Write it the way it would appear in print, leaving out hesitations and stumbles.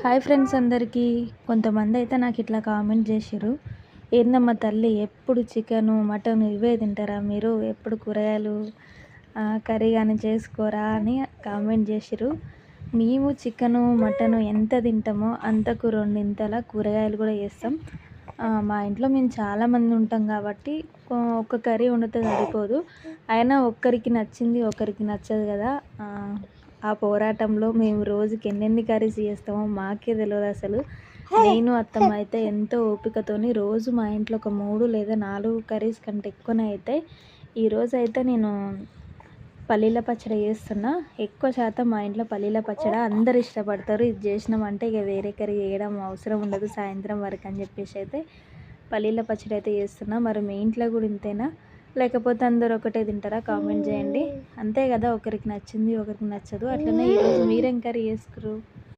Hi friends అందరికీ. కొంతమంది అయితే నాకు ఇట్లా కామెంట్ చేసిర్రు. ఏందమ్మా తల్లి ఎప్పుడు చికెను, మటను ఇవే తింటారా మీరు? ఎప్పుడు కూరగాయలు కర్రీ గాని చేసుకోరా అని కామెంట్ చేసిర్రు. మేము చికెను, మటను ఎంత తింటామో అంతకు రెండింతల కూరగాయలు కూడా చేస్తాం. మా ఇంట్లో మేము చాలామంది ఉంటాం కాబట్టి ఒక్క కర్రీ వండితే సరిపోదు. అయినా ఒక్కరికి నచ్చింది ఒకరికి నచ్చదు కదా. ఆ పోరాటంలో మేము రోజుకి ఎన్నెన్ని కర్రీస్ చేస్తామో మాకే తెలియదు అసలు. నేను అత్తమ్మ అయితే ఎంతో ఓపికతోని రోజు మా ఇంట్లో ఒక 3 లేదా 4 కర్రీస్ కంటే ఎక్కువనే అవుతాయి. ఈరోజు అయితే నేను పల్లీల పచ్చడి చేస్తున్నా. ఎక్కువ శాతం మా ఇంట్లో పల్లీల పచ్చడి అందరు ఇష్టపడతారు. ఇది చేసినామంటే ఇక వేరే కర్రీ చేయడం అవసరం ఉండదు సాయంత్రం వరకు అని చెప్పేసి అయితే పల్లీల పచ్చడి అయితే చేస్తున్నా. మరి మీ ఇంట్లో కూడా ఇంతేనా, లేకపోతే అందరూ ఒకటే తింటారా? కామెంట్ చేయండి. అంతే కదా, ఒకరికి నచ్చింది ఒకరికి నచ్చదు. అట్లనే ఈరోజు మీరేం కర్రీ చేసుకుర్రు?